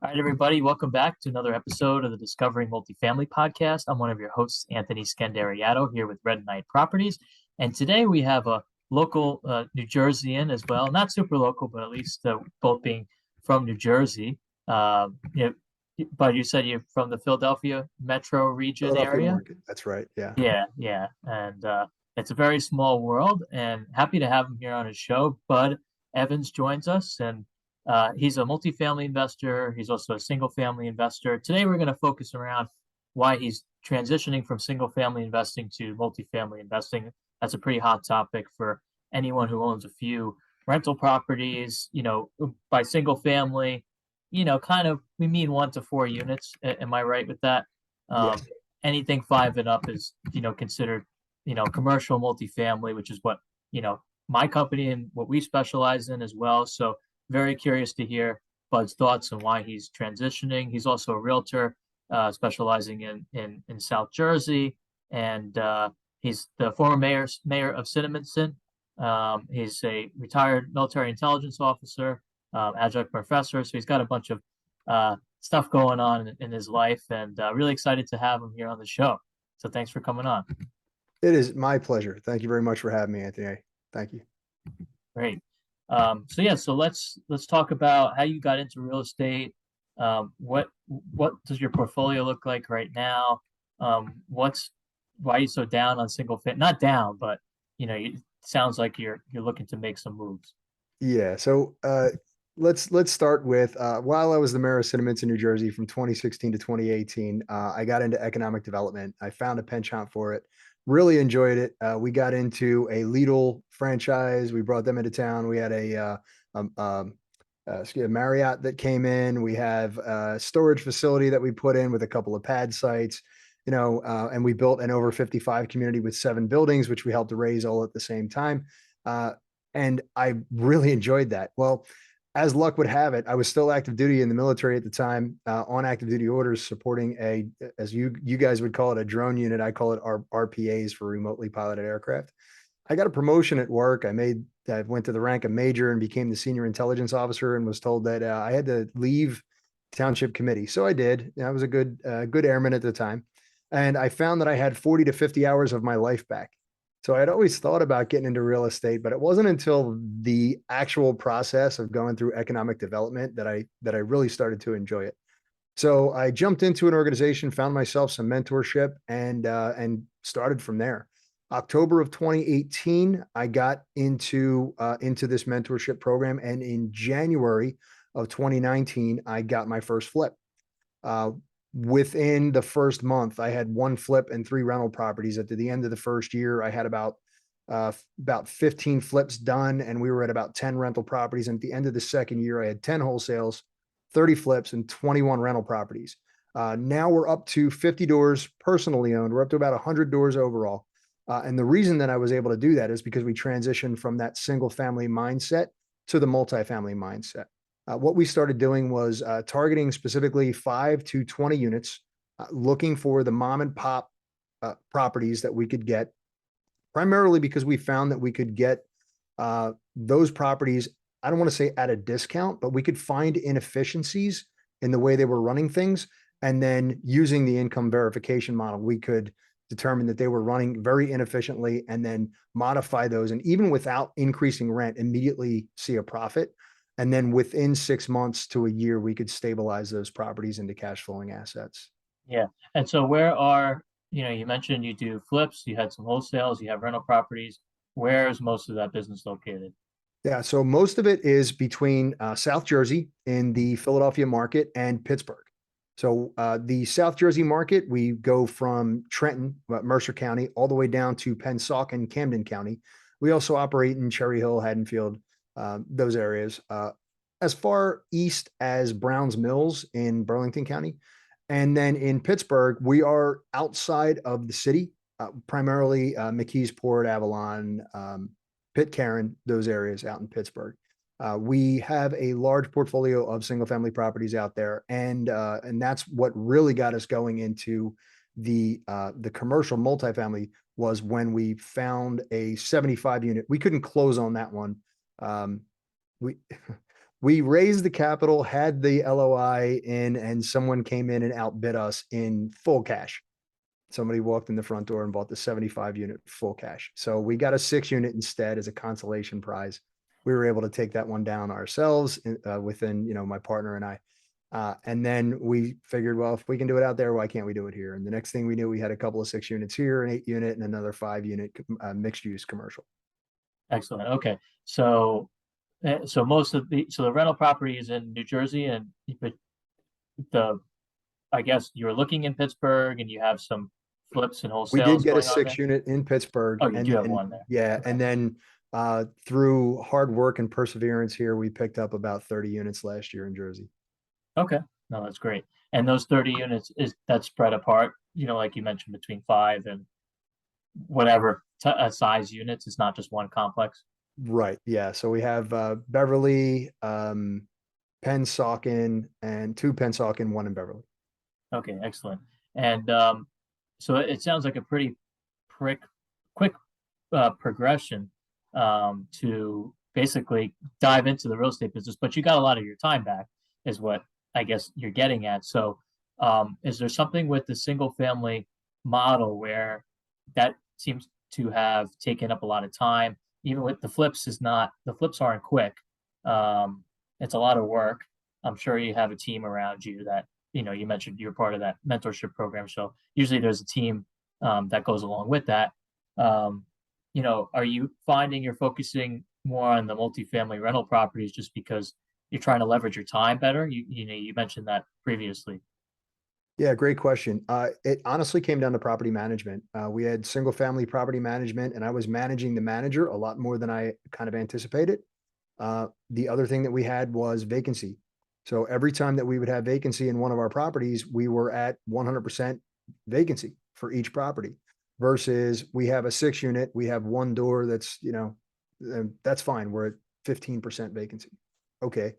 All right, everybody, welcome back to another episode of the Discovering Multifamily podcast. I'm one of your hosts, Anthony Scandariato, here with Red Knight Properties. And today we have a local New Jerseyan as well, not super local, but at least both being from New Jersey. But you said you're from the Philadelphia metro region Philadelphia area? market. That's right. Yeah. Yeah. And it's a very small world, and happy to have him here on his show. Bud Evans joins us, and he's a multifamily investor. He's also a single family investor. Today, we're going to focus around why he's transitioning from single family investing to multifamily investing. That's a pretty hot topic for anyone who owns a few rental properties. By single family, kind of we mean 1 to 4 units. Am I right with that? Yeah. Um, Anything five and up is, considered, commercial multifamily, which is what, my company and what we specialize in as well. So very curious to hear Bud's thoughts on why he's transitioning. He's also a realtor, specializing in South Jersey, and he's the former mayor of Cinnaminson. He's a retired military intelligence officer, adjunct professor. So he's got a bunch of stuff going on in his life, and really excited to have him here on the show. So thanks for coming on. It is my pleasure. Thank you very much for having me, Anthony. Thank you. Great. So let's talk about how you got into real estate. What does your portfolio look like right now? Why are you so down on single family? Not down, but it sounds like you're looking to make some moves. Yeah. So let's start with while I was the mayor of Cinnaminson, New Jersey from 2016 to 2018, I got into economic development. I found a penchant for it. Really enjoyed it. We got into a Lidl franchise. We brought them into town. We had a Marriott that came in. We have a storage facility that we put in with a couple of pad sites, and we built an over 55 community with 7 buildings, which we helped to raise all at the same time. And I really enjoyed that. Well, as luck would have it, I was still active duty in the military at the time, on active duty orders, supporting as you guys would call it, a drone unit. I call it RPAs, for remotely piloted aircraft. I got a promotion at work. I went to the rank of major and became the senior intelligence officer, and was told that I had to leave township committee. So I did. I was a good airman at the time, and I found that I had 40 to 50 hours of my life back. So I had always thought about getting into real estate, but it wasn't until the actual process of going through economic development that I really started to enjoy it. So I jumped into an organization, found myself some mentorship, and started from there. October of 2018, I got into this mentorship program, and in January of 2019, I got my first flip. Uh, Within the first month, I had 1 flip and 3 rental properties. At the end of the first year, I had about 15 flips done, and we were at about 10 rental properties. And at the end of the second year, I had 10 wholesales, 30 flips, and 21 rental properties. Now we're up to 50 doors personally owned. We're up to about 100 doors overall. And the reason that I was able to do that is because we transitioned from that single family mindset to the multifamily mindset. What we started doing was targeting specifically 5 to 20 units, looking for the mom and pop properties that we could get, primarily because we found that we could get those properties, I don't want to say at a discount, but we could find inefficiencies in the way they were running things. And then using the income verification model, we could determine that they were running very inefficiently, and then modify those. And even without increasing rent, immediately see a profit. And then within 6 months to a year, we could stabilize those properties into cash flowing assets. Yeah. And so you mentioned you do flips, you had some wholesales, you have rental properties. Where is most of that business located? Yeah. So most of it is between South Jersey in the Philadelphia market and Pittsburgh. So the South Jersey market, we go from Trenton, Mercer County, all the way down to Penn and Camden County. We also operate in Cherry Hill, Haddonfield, those areas, as far east as Browns Mills in Burlington County. And then in Pittsburgh, we are outside of the city, primarily McKeesport, Avalon, Pitcairn, those areas out in Pittsburgh. We have a large portfolio of single family properties out there, and that's what really got us going into the commercial multifamily, was when we found a 75 unit. We couldn't close on that one. We We raised the capital, had the LOI in, and someone came in and outbid us in full cash. Somebody walked in the front door and bought the 75 unit full cash. So we got a 6 unit instead as a consolation prize. We were able to take that one down ourselves within, my partner and I. And then we figured, well, if we can do it out there, why can't we do it here? And the next thing we knew, we had a couple of 6 units here, an 8 unit, and another 5 unit mixed use commercial. Excellent. Okay. So, so the rental property is in New Jersey, and but the, I guess you're looking in Pittsburgh and you have some flips and We did wholesales get a going on there. 6 unit in Pittsburgh. Oh, you And do have then, one there. yeah, Okay. and then through hard work and perseverance here, we picked up about 30 units last year in Jersey. Okay. No, that's great. And those 30 units, is that spread apart, like you mentioned, between 5 and whatever size units? It's not just one complex. Right. Yeah. So we have Beverly, Pennsauken, and 2 Pennsauken, 1 in Beverly. Okay, excellent. And so it sounds like a pretty quick progression to basically dive into the real estate business, but you got a lot of your time back, is what I guess you're getting at. So, is there something with the single family model where that seems to have taken up a lot of time? Even with the flips, the flips aren't quick. It's a lot of work. I'm sure you have a team around you that, you mentioned you're part of that mentorship program. So usually there's a team that goes along with that. Are you finding you're focusing more on the multifamily rental properties just because you're trying to leverage your time better? You mentioned that previously. Yeah, great question. It honestly came down to property management. We had single family property management, and I was managing the manager a lot more than I kind of anticipated. The other thing that we had was vacancy. So every time that we would have vacancy in one of our properties, we were at 100% vacancy for each property versus we have a 6 unit, we have one door that's fine. We're at 15% vacancy. Okay.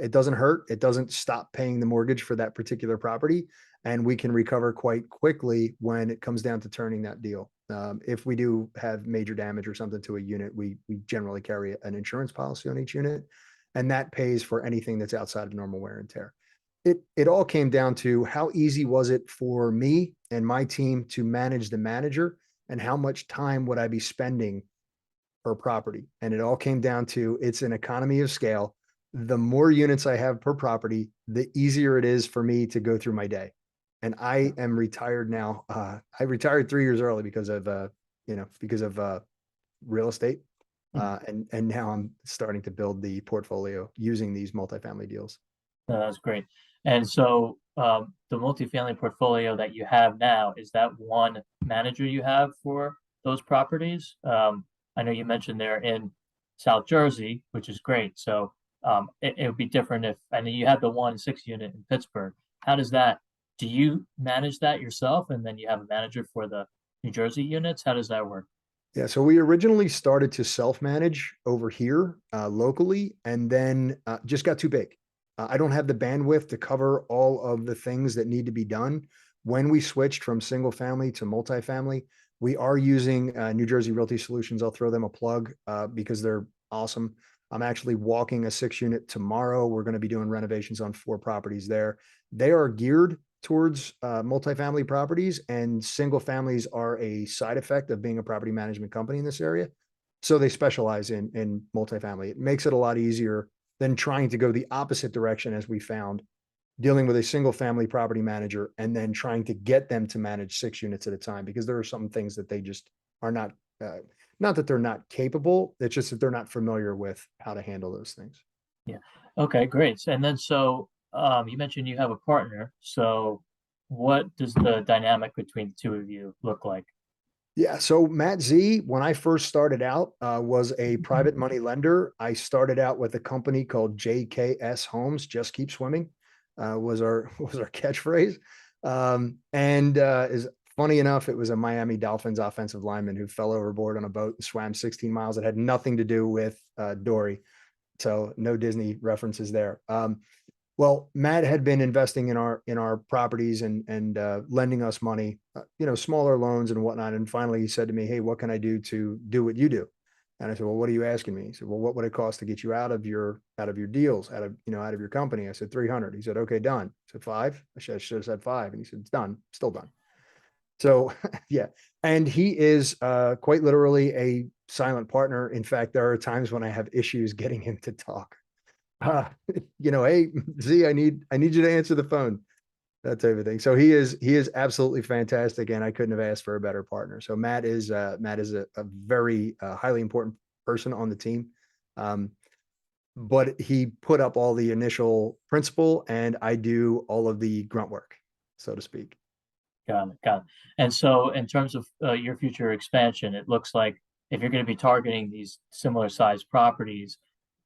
It doesn't hurt. It doesn't stop paying the mortgage for that particular property. And we can recover quite quickly when it comes down to turning that deal. If we do have major damage or something to a unit, we generally carry an insurance policy on each unit, and that pays for anything that's outside of normal wear and tear. It all came down to how easy was it for me and my team to manage the manager, and how much time would I be spending per property. And it all came down to, it's an economy of scale. The more units I have per property, the easier it is for me to go through my day. And I am retired now. I retired 3 years early because of real estate. And now I'm starting to build the portfolio using these multifamily deals. No, that's great. And so the multifamily portfolio that you have now, is that one manager you have for those properties? I know you mentioned they're in South Jersey, which is great. So it would be different if, I know you have the 1 6 unit in Pittsburgh. How does that, do you manage that yourself and then you have a manager for the New Jersey units? How does that work? Yeah, so we originally started to self-manage over here locally, and then just got too big. I don't have the bandwidth to cover all of the things that need to be done. When we switched from single family to multifamily, we are using New Jersey Realty Solutions. I'll throw them a plug because they're awesome. I'm actually walking a 6 unit tomorrow. We're going to be doing renovations on 4 properties there. They are geared towards multifamily properties, and single families are a side effect of being a property management company in this area. So they specialize in multifamily. It makes it a lot easier than trying to go the opposite direction, as we found, dealing with a single family property manager and then trying to get them to manage 6 units at a time, because there are some things that they just are not, not that they're not capable. It's just that they're not familiar with how to handle those things. Yeah. Okay, great. And then you mentioned you have a partner. So what does the dynamic between the two of you look like? Yeah. So Matt Z, when I first started out, was a private money lender. I started out with a company called JKS Homes, Just Keep Swimming, was our catchphrase. And is funny enough, it was a Miami Dolphins offensive lineman who fell overboard on a boat and swam 16 miles. It had nothing to do with Dory. So no Disney references there. Well, Matt had been investing in our properties and lending us money, smaller loans and whatnot. And finally, he said to me, "Hey, what can I do to do what you do?" And I said, well, what are you asking me? He said, well, what would it cost to get you out of your deals, out of your company? I said, 300. He said, okay, done. I said, five. I should have said five. And he said, it's done, still done. So yeah. And he is quite literally a silent partner. In fact, there are times when I have issues getting him to talk. Uh, hey, Z, I need you to answer the phone, that type of thing. So he is absolutely fantastic, and I couldn't have asked for a better partner. So Matt is a very highly important person on the team. But he put up all the initial principle, and I do all of the grunt work, so to speak. Got it. Got it. And so, in terms of your future expansion, it looks like if you're going to be targeting these similar sized properties,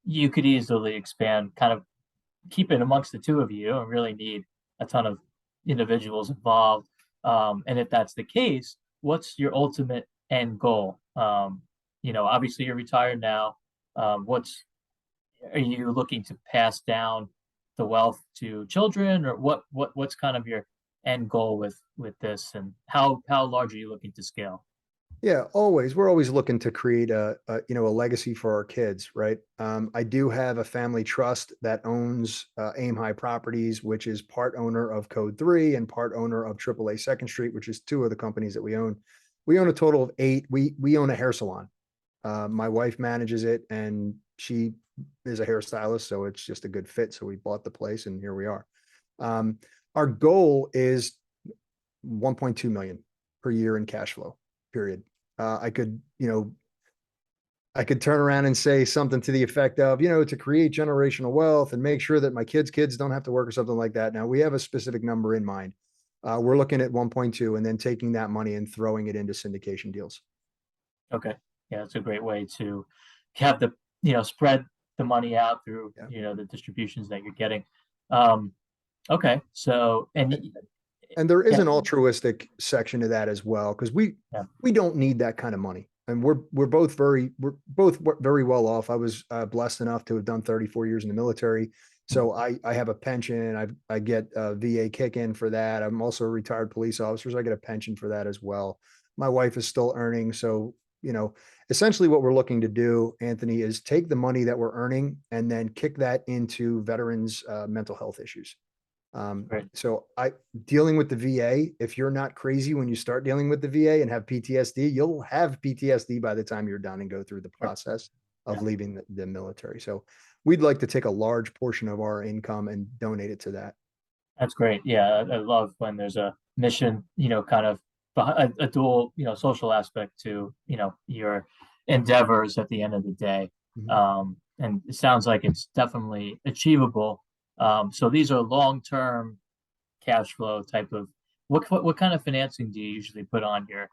you could easily expand, kind of keep it amongst the two of you. You don't really need a ton of individuals involved. And if that's the case, what's your ultimate end goal? Obviously you're retired now. What's Are you looking to pass down the wealth to children, or what's kind of your end goal with this, and how large are you looking to scale? Yeah, always. We're always looking to create a legacy for our kids, right? I do have a family trust that owns Aim High Properties, which is part owner of Code 3 and part owner of AAA Second Street, which is two of the companies that we own. We own a total of 8. We own a hair salon. My wife manages it, and she is a hairstylist, so it's just a good fit. So we bought the place, and here we are. Um, our goal is 1.2 million per year in cash flow, period. I could, I could turn around and say something to the effect of, to create generational wealth and make sure that my kids don't have to work or something like that. Now we have a specific number in mind. We're looking at 1.2 and then taking that money and throwing it into syndication deals. Okay. Yeah, that's a great way to have spread the money out through, Yeah. the distributions that you're getting. Um, okay. So, And there is yeah, an altruistic section to that as well, because yeah, we don't need that kind of money, and we're both very well off. I was blessed enough to have done 34 years in the military, so I have a pension. I get a VA kick in for that. I'm also a retired police officer, so I get a pension for that as well. My wife is still earning, so essentially what we're looking to do, Anthony, is take the money that we're earning and then kick that into veterans' mental health issues. great. So dealing with the VA, if you're not crazy when you start dealing with the VA and have PTSD, you'll have PTSD by the time you're done and go through the Sure. process of Yeah, leaving the military. So we'd like to take a large portion of our income and donate it to that. that's great. Yeah, I love when there's a mission, kind of a dual, social aspect to, your endeavors at the end of the day. Mhm. And it sounds like it's definitely achievable. So these are long-term cash flow type of what kind of financing do you usually put on your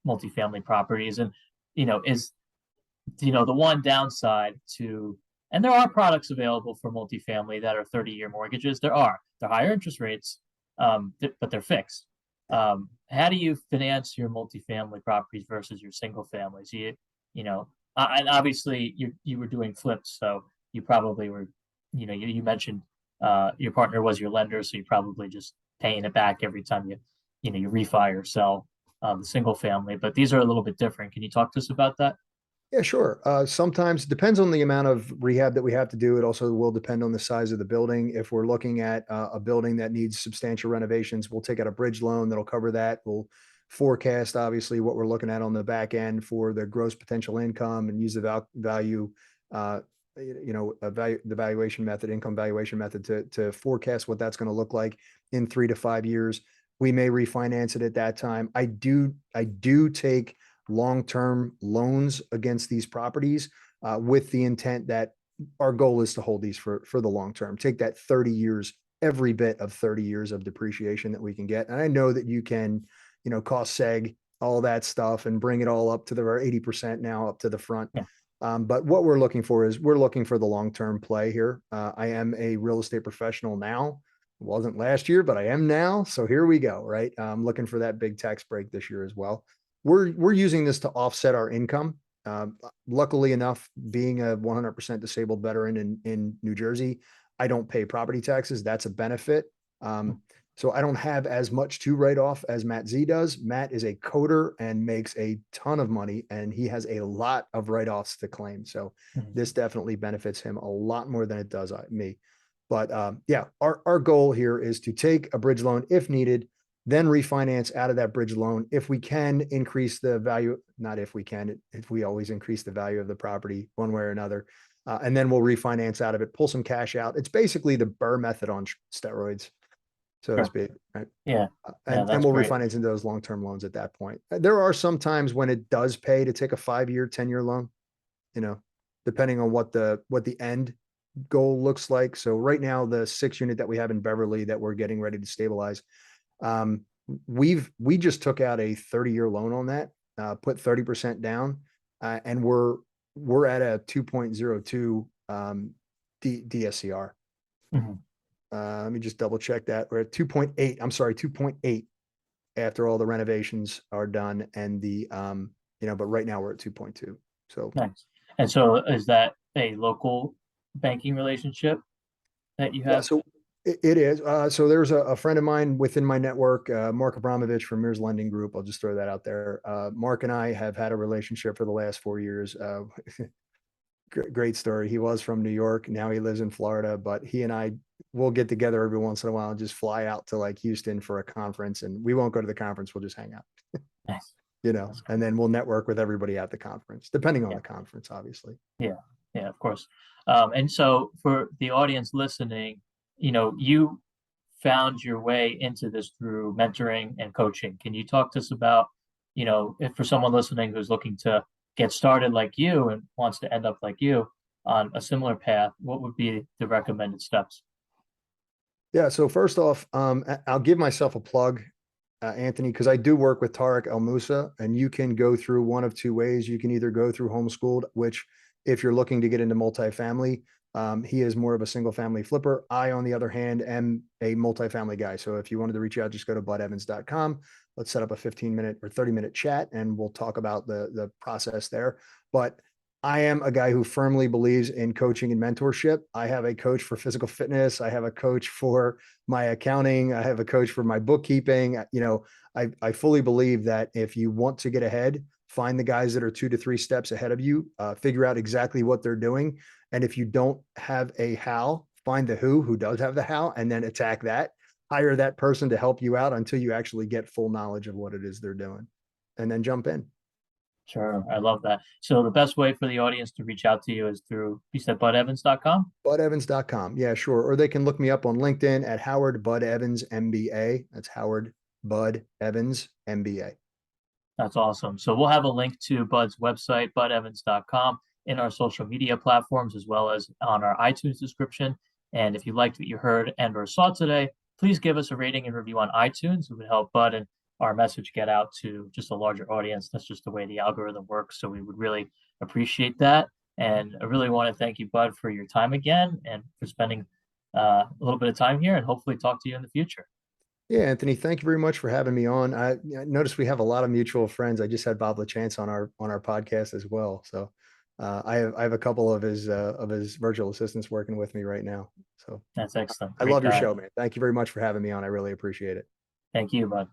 multifamily properties? And is the one downside to, and there are products available for multifamily that are 30-year mortgages. They're higher interest rates, but they're fixed. How do you finance your multifamily properties versus your single families? And obviously you were doing flips, so you probably were, you mentioned your partner was your lender, so you're probably just paying it back every time you refi or sell the single family. But these are a little bit different. Can you talk to us about that? Yeah, sure. Sometimes it depends on the amount of rehab that we have to do. It also will depend on the size of the building. If we're looking at a building that needs substantial renovations, we'll take out a bridge loan that'll cover that. We'll forecast obviously what we're looking at on the back end for the gross potential income and use the value, the valuation method, income valuation method to forecast what that's going to look like in 3 to 5 years. We may refinance it at that time. I do take long-term loans against these properties with the intent that our goal is to hold these for the long term. Take that 30 years, every bit of 30 years of depreciation that we can get. And I know that you can, cost seg all that stuff and bring it all up to the 80% now up to the front. Yeah. But what we're looking for is we're looking for the long-term play here. I am a real estate professional now. It wasn't last year, but I am now. So here we go, right? I'm looking for that big tax break this year as well. We're using this to offset our income. Luckily enough, being a 100% disabled veteran in New Jersey, I don't pay property taxes. That's a benefit. So I don't have as much to write off as Matt Z does. Matt is a coder and makes a ton of money, and he has a lot of write-offs to claim. So Mhm. this definitely benefits him a lot more than it does me. But yeah, our goal here is to take a bridge loan if needed, then refinance out of that bridge loan. If we can increase the value, not if we can, if we always increase the value of the property one way or another. And then we'll refinance out of it, pull some cash out. It's basically the Burr method on steroids, so to Sure. speak, right? Yeah. Yeah, And that's we'll great. refinance into those long-term loans at that point. There are some times when it does pay to take a 5-year, 10-year loan, you know, depending on what the end goal looks like. So right now, the 6 unit that we have in Beverly that we're getting ready to stabilize, um, we just took out a 30-year loan on that, put 30% down, and we're at a 2.02 DSCR. Mhm. Let me just double check that. We're at 2.8. I'm sorry, 2.8 after all the renovations are done and but right now we're at 2.2. So Nice. And so is that a local banking relationship that you yeah, have? so it is. So there's a friend of mine within my network, Mark Abramovich from Mears Lending Group. I'll just throw that out there. Mark and I have had a relationship for the last 4 years. Great story. He was from New York. Now he lives in Florida, but he and I will get together every once in a while and just fly out to like Houston for a conference. And we won't go to the conference. We'll just hang out, Nice. That's and great. then we'll network with everybody at the conference, depending on Yeah. the conference, obviously. Yeah. Yeah, of course. And so for the audience listening, you found your way into this through mentoring and coaching. Can you talk to us about, if for someone listening who's looking to get started like you and wants to end up like you on a similar path, what would be the recommended steps? Yeah. So first off, I'll give myself a plug, Anthony, because I do work with Tarek El Moussa, and you can go through one of two ways. You can either go through homeschooled, which if you're looking to get into multifamily, he is more of a single family flipper. I, on the other hand, am a multifamily guy. So if you wanted to reach out, just go to budevans.com. Let's set up a 15-minute or 30-minute chat and we'll talk about the process there. But I am a guy who firmly believes in coaching and mentorship. I have a coach for physical fitness. I have a coach for my accounting. I have a coach for my bookkeeping. I fully believe that if you want to get ahead, find the guys that are 2 to 3 steps ahead of you, figure out exactly what they're doing. And if you don't have a how, find the who does have the how, and then attack that. Hire that person to help you out until you actually get full knowledge of what it is they're doing, and then jump in. Sure. I love that. So the best way for the audience to reach out to you is through, you said budevans.com? Budevans.com. Yeah, sure. Or they can look me up on LinkedIn at Howard Bud Evans MBA. That's Howard Bud Evans MBA. That's awesome. So we'll have a link to Bud's website, budevans.com, in our social media platforms, as well as on our iTunes description. And if you liked what you heard and or saw today, please give us a rating and review on iTunes. It would help Bud and our message get out to just a larger audience. That's just the way the algorithm works. So we would really appreciate that. And I really want to thank you, Bud, for your time again and for spending a little bit of time here, and hopefully talk to you in the future. Yeah, Anthony, thank you very much for having me on. I noticed we have a lot of mutual friends. I just had Bob LaChance on our podcast as well. So I have a couple of his virtual assistants working with me right now. So That's excellent. I Great love your guy. show, man. Thank you very much for having me on. I really appreciate it. Thank you, Bud.